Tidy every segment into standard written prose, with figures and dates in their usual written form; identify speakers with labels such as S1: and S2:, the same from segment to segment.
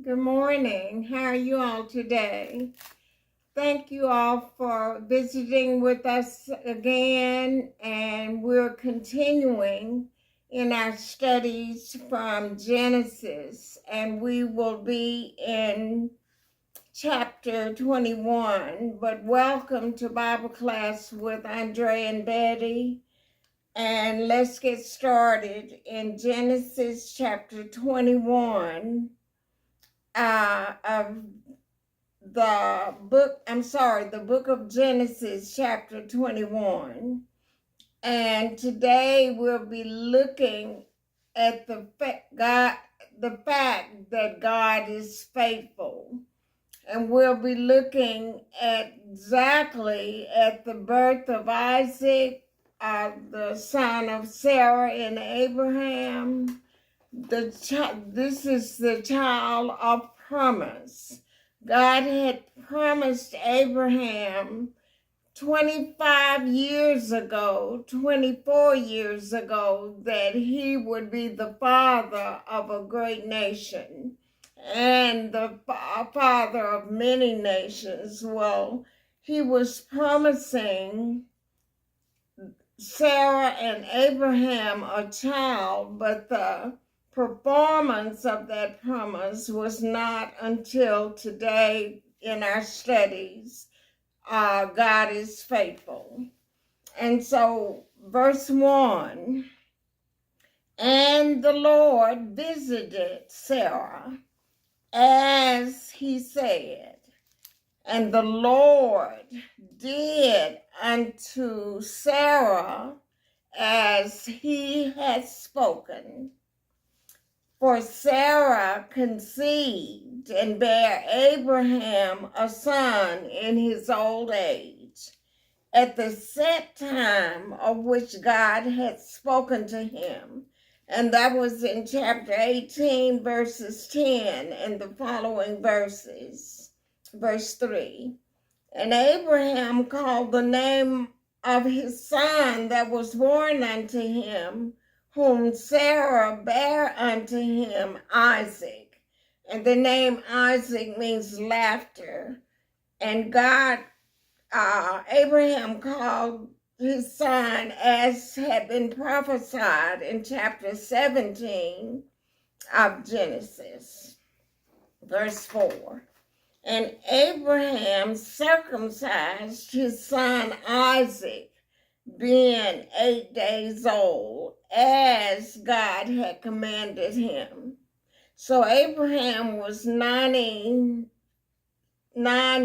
S1: Good morning. How are you all today? Thank you all for visiting with us again, and we're continuing in our studies from Genesis, and we will be in chapter 21. But welcome to Bible class with Andre and Betty, and let's get started in Genesis chapter 21 of the book of Genesis, chapter 21. And today we'll be looking at the fact that God is faithful. And we'll be looking exactly at the birth of Isaac, the son of Sarah and Abraham. This is the child of promise. God had promised Abraham 24 years ago, that he would be the father of a great nation and the father of many nations. Well, he was promising Sarah and Abraham a child, but the performance of that promise was not until today in our studies. God is faithful. And so, verse 1, and the Lord visited Sarah as he said, and the Lord did unto Sarah as he had spoken. For Sarah conceived and bare Abraham a son in his old age, at the set time of which God had spoken to him. And that was in chapter 18, verses 10 and the following verses. Verse 3. And Abraham called the name of his son that was born unto him, whom Sarah bare unto him, Isaac. And the name Isaac means laughter. And Abraham called his son as had been prophesied in chapter 17 of Genesis. Verse 4. And Abraham circumcised his son Isaac, being 8 days old, as God had commanded him. So Abraham was 99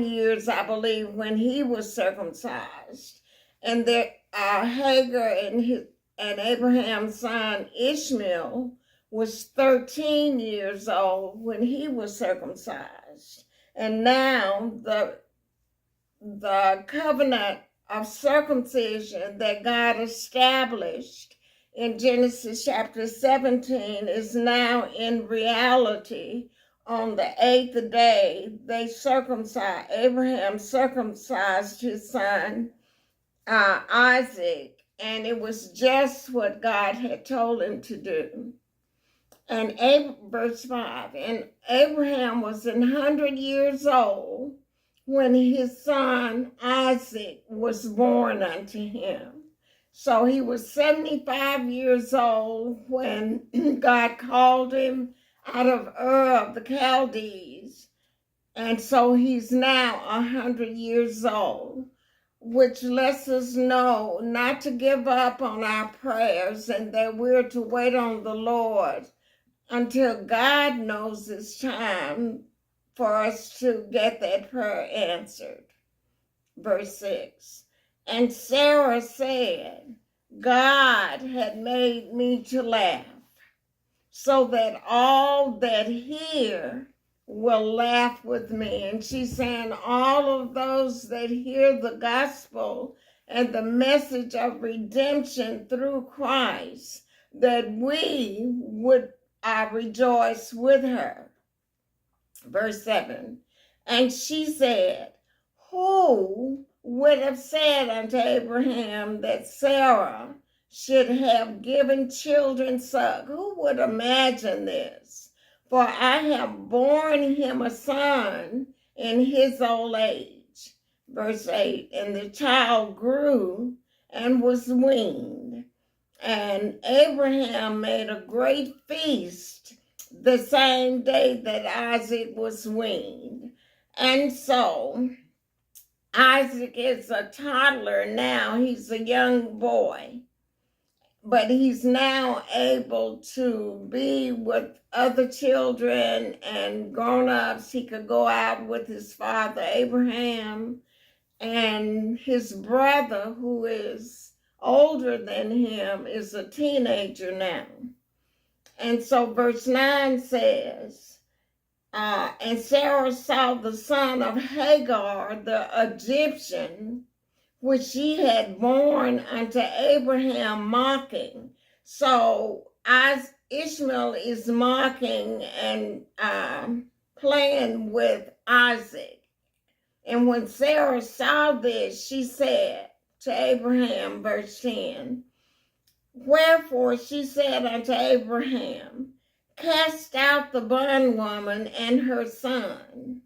S1: years, I believe, when he was circumcised. And Hagar and Abraham's son Ishmael was 13 years old when he was circumcised. And now the covenant of circumcision that God established in Genesis chapter 17 is now in reality. On the 8th day, Abraham circumcised his son Isaac, and it was just what God had told him to do. And verse 5, and Abraham was 100 years old when his son Isaac was born unto him. So he was 75 years old when God called him out of Ur of the Chaldees. And so he's now 100 years old, which lets us know not to give up on our prayers and that we're to wait on the Lord until God knows it's time for us to get that prayer answered. Verse 6. And Sarah said, God had made me to laugh, so that all that hear will laugh with me. And she's saying all of those that hear the gospel and the message of redemption through Christ, that we would rejoice with her. Verse 7. And she said, who would have said unto Abraham that Sarah should have given children suck? Who would imagine this? for I have borne him a son in his old age. Verse 8, and the child grew and was weaned. And Abraham made a great feast the same day that Isaac was weaned. And so Isaac is a toddler now. He's a young boy, but he's now able to be with other children and grown-ups. He could go out with his father Abraham, and his brother, who is older than him, is a teenager now. And so verse 9 says, and Sarah saw the son of Hagar, the Egyptian, which she had borne unto Abraham, mocking. So as Ishmael is mocking and playing with Isaac. And when Sarah saw this, she said to Abraham, verse 10, wherefore she said unto Abraham, cast out the bondwoman and her son.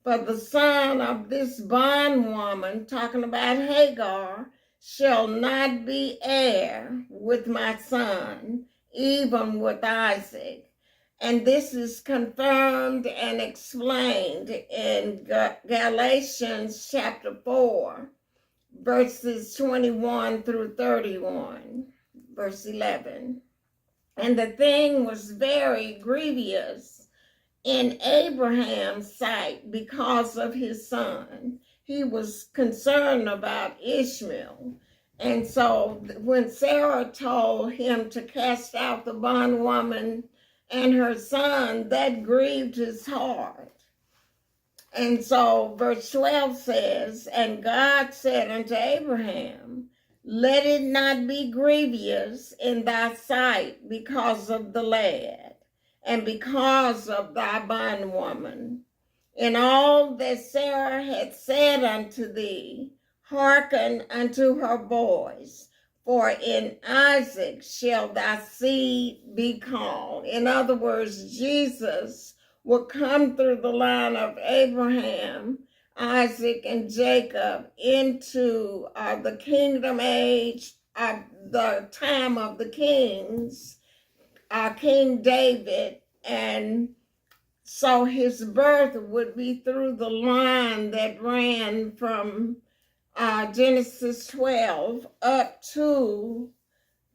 S1: For the son of this bondwoman, talking about Hagar, shall not be heir with my son, even with Isaac. And this is confirmed and explained in Galatians chapter 4, verses 21 through 31, verse 11. And the thing was very grievous in Abraham's sight because of his son. He was concerned about Ishmael. And so when Sarah told him to cast out the bondwoman and her son, that grieved his heart. And so verse 12 says, and God said unto Abraham, let it not be grievous in thy sight because of the lad, and because of thy bondwoman. In all that Sarah had said unto thee, hearken unto her voice. For in Isaac shall thy seed be called. In other words, Jesus will come through the line of Abraham, Isaac, and Jacob into the kingdom age of the time of the kings, King David. And so his birth would be through the line that ran from Genesis 12 up to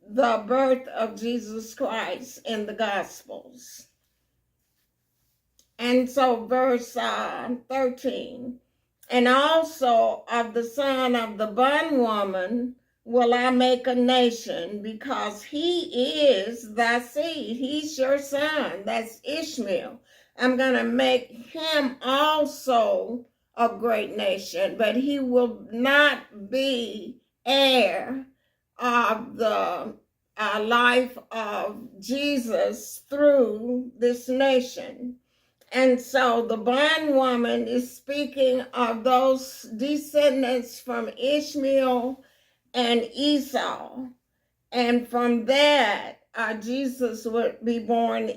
S1: the birth of Jesus Christ in the Gospels. And so verse 13, and also of the son of the bondwoman will I make a nation, because he is thy seed. He's your son. That's Ishmael. I'm going to make him also a great nation, but he will not be heir of the life of Jesus through this nation. And so the bondwoman is speaking of those descendants from Ishmael and Esau. And from that, Jesus would be born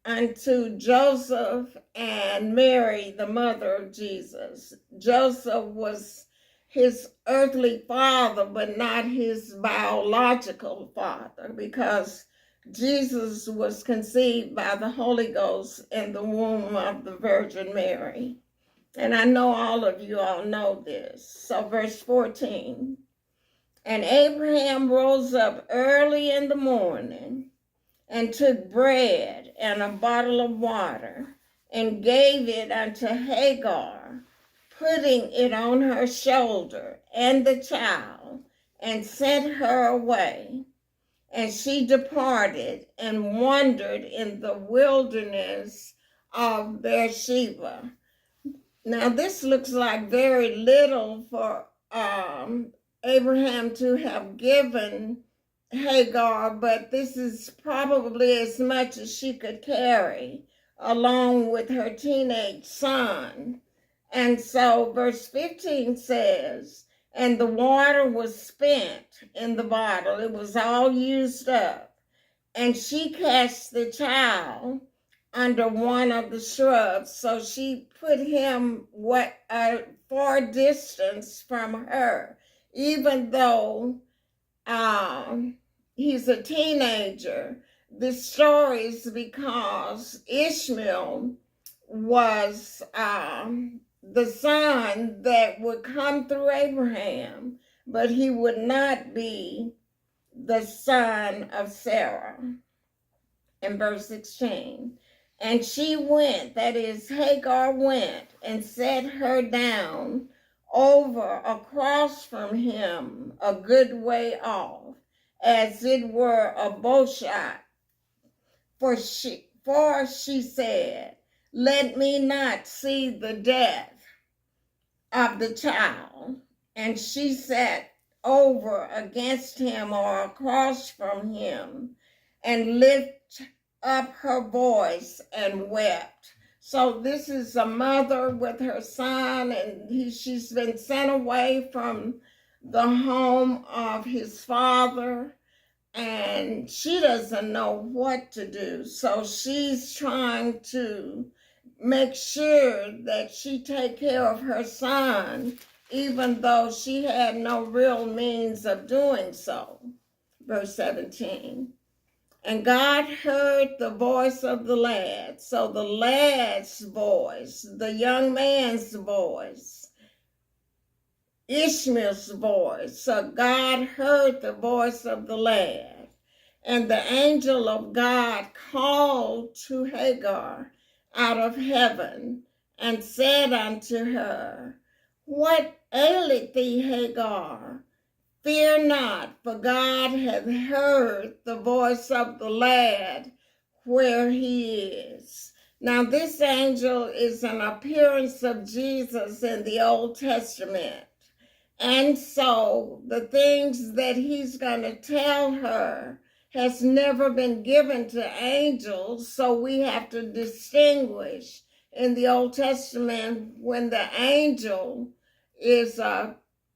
S1: unto Joseph and Mary, the mother of Jesus. Joseph was his earthly father, but not his biological father, because Jesus was conceived by the Holy Ghost in the womb of the Virgin Mary. And I know all of you all know this. So verse 14. And Abraham rose up early in the morning and took bread and a bottle of water and gave it unto Hagar, putting it on her shoulder and the child, and sent her away. And she departed and wandered in the wilderness of Beersheba. Now this looks like very little for Abraham to have given Hagar, but this is probably as much as she could carry, along with her teenage son. And so verse 15 says, and the water was spent in the bottle. It was all used up. And she cast the child under one of the shrubs. So she put him a far distance from her, even though he's a teenager. This story is because Ishmael was the son that would come through Abraham, but he would not be the son of Sarah. In verse 16, and she went, that is, Hagar went, and set her down over across from him a good way off, as it were a bow shot. For she said, let me not see the death of the child. And she sat over against him or across from him, and lifted up her voice and wept. So this is a mother with her son, and she's been sent away from the home of his father, and she doesn't know what to do. So she's trying to make sure that she take care of her son, even though she had no real means of doing so. Verse 17. And God heard the voice of the lad. So the lad's voice, the young man's voice, Ishmael's voice. So God heard the voice of the lad. And the angel of God called to Hagar out of heaven and said unto her, what aileth thee, Hagar? Fear not, for God hath heard the voice of the lad where he is. Now this angel is an appearance of Jesus in the Old Testament. And so the things that he's going to tell her has never been given to angels. So we have to distinguish in the Old Testament when the angel is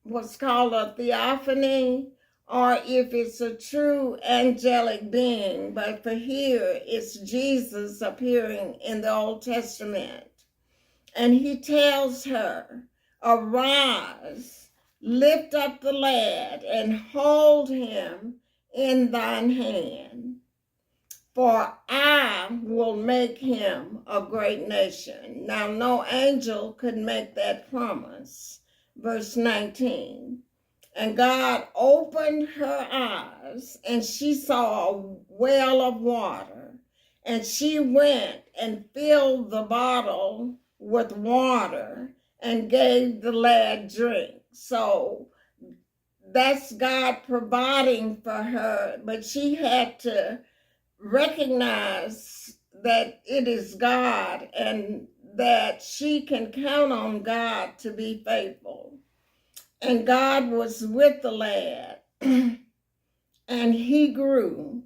S1: what's called a theophany, or if it's a true angelic being. But for here, it's Jesus appearing in the Old Testament. And he tells her, arise, lift up the lad, and hold him in thine hand. For I will make him a great nation. Now, no angel could make that promise. Verse 19, and God opened her eyes, and she saw a well of water, and she went and filled the bottle with water and gave the lad drink. So that's God providing for her, but she had to recognize that it is God and that she can count on God to be faithful. And God was with the lad, and he grew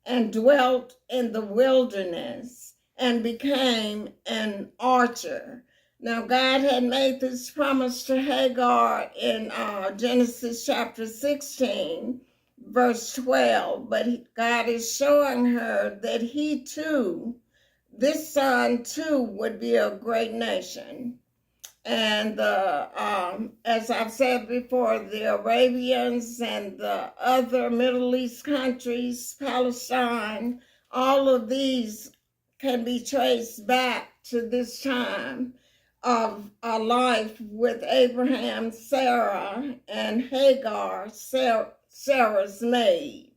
S1: and dwelt in the wilderness and became an archer. Now, God had made this promise to Hagar in Genesis chapter 16, verse 12, but God is showing her that he too, this son too, would be a great nation. And as I've said before, the Arabians and the other Middle East countries, Palestine, all of these can be traced back to this time of a life with Abraham, Sarah, and Hagar, Sarah's maid.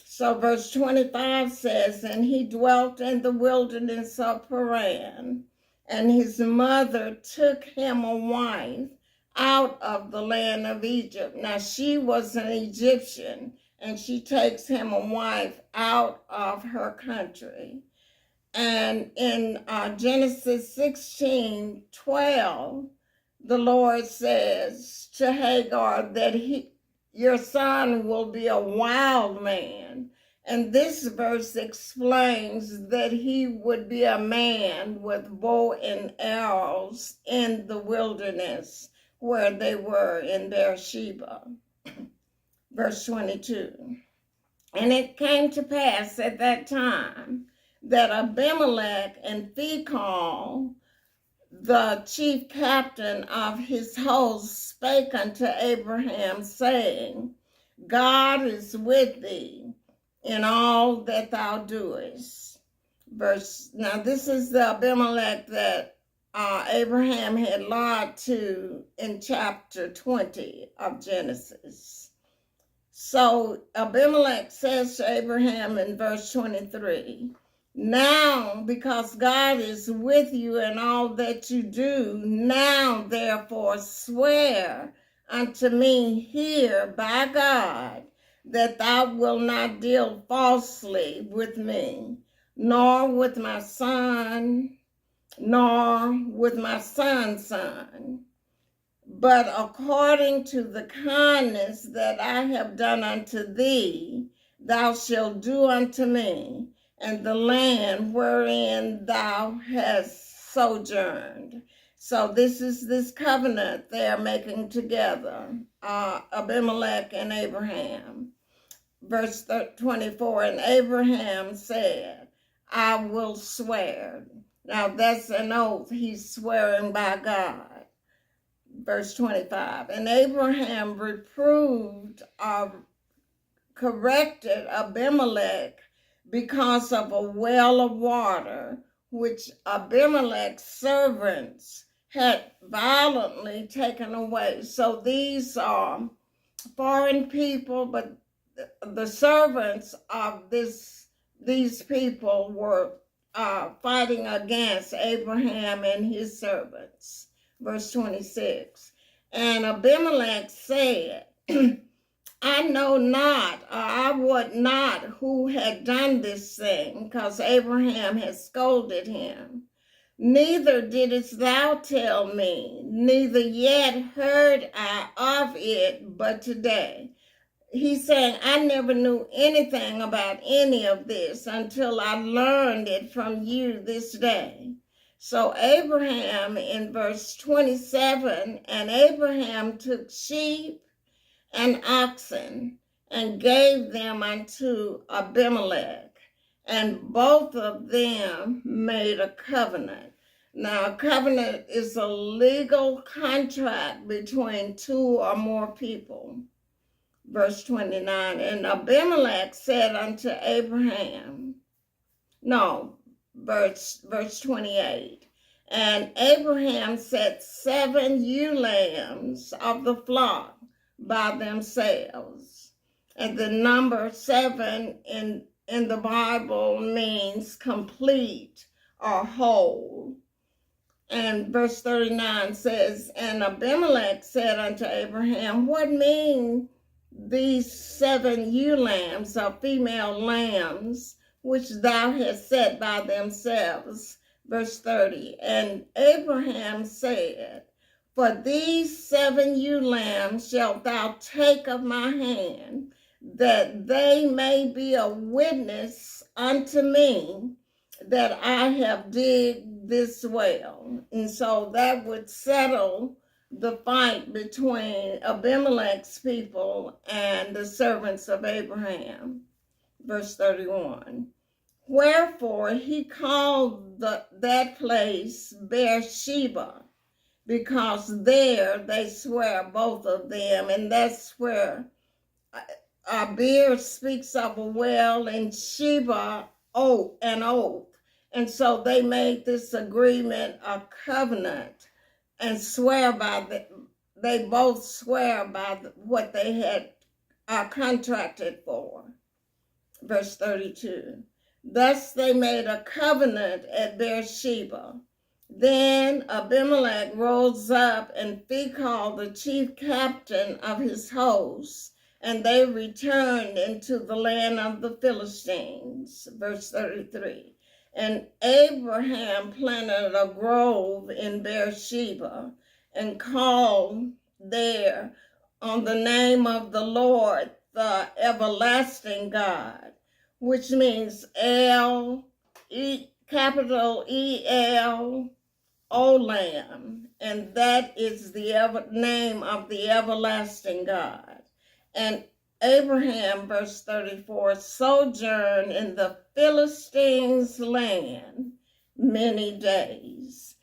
S1: So verse 25 says, and he dwelt in the wilderness of Paran, and his mother took him a wife out of the land of Egypt. Now she was an Egyptian, and she takes him a wife out of her country. And in Genesis 16:12, the Lord says to Hagar that your son will be a wild man. And this verse explains that he would be a man with bow and arrows in the wilderness where they were in Beersheba. Verse 22. And it came to pass at that time that Abimelech and Phicol, the chief captain of his host, spake unto Abraham, saying, God is with thee in all that thou doest. Now this is the Abimelech that Abraham had lied to in chapter 20 of Genesis. So Abimelech says to Abraham in verse 23, now, because God is with you in all that you do, now therefore swear unto me here by God that thou wilt not deal falsely with me, nor with my son, nor with my son's son, but according to the kindness that I have done unto thee, thou shalt do unto me, and the land wherein thou hast sojourned. So this is this covenant they are making together, Abimelech and Abraham. Verse 24, and Abraham said, I will swear. Now that's an oath. He's swearing by God. Verse 25, and Abraham reproved or corrected Abimelech because of a well of water, which Abimelech's servants had violently taken away. So these are foreign people, but the servants of these people were fighting against Abraham and his servants. Verse 26, and Abimelech said, I know not, or I would not who had done this thing, because Abraham had scolded him. Neither didst thou tell me, neither yet heard I of it but today. He's saying, I never knew anything about any of this until I learned it from you this day. So Abraham in verse 27, and Abraham took sheep and oxen and gave them unto Abimelech, and both of them made a covenant. Now, a covenant is a legal contract between two or more people. Verse 29, and Abimelech said unto Abraham, verse 28, and Abraham set 7 ewe lambs of the flock by themselves. And the number 7 in the Bible means complete or whole. And verse 39 says, and Abimelech said unto Abraham, what mean these 7 ewe lambs or female lambs, which thou hast set by themselves? Verse 30, and Abraham said, for these 7 ewe lambs shalt thou take of my hand, that they may be a witness unto me that I have digged this well. And so that would settle the fight between Abimelech's people and the servants of Abraham. Verse 31. Wherefore he called that place Beersheba, because there they swear both of them, and that's where Beer speaks of a well, and Sheba an oath. And so they made this agreement a covenant and swear by they both swear by what they had contracted for. Verse 32. Thus they made a covenant at Beersheba. Then Abimelech rose up and Phicol, the chief captain of his host, and they returned into the land of the Philistines. Verse 33. And Abraham planted a grove in Beersheba and called there on the name of the Lord, the everlasting God, which means capital E-L, Olam, and that is the name of the everlasting God. And Abraham, verse 34, sojourned in the Philistines' land many days.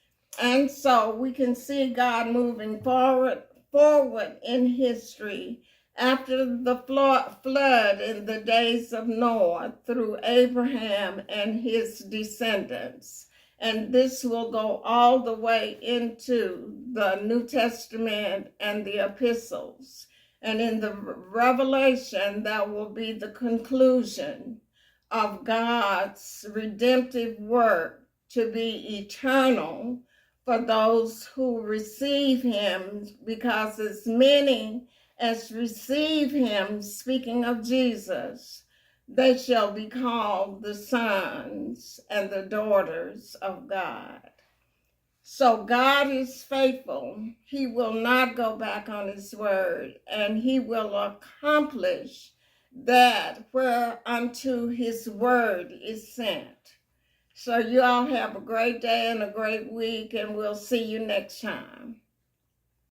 S1: And so we can see God moving forward in history after the flood in the days of Noah through Abraham and his descendants. And this will go all the way into the New Testament and the epistles. And in the Revelation, that will be the conclusion of God's redemptive work to be eternal for those who receive him, because as many as receive him, speaking of Jesus, they shall be called the sons and the daughters of God. So God is faithful. He will not go back on his word, and he will accomplish that whereunto his word is sent. So you all have a great day and a great week, and we'll see you next time.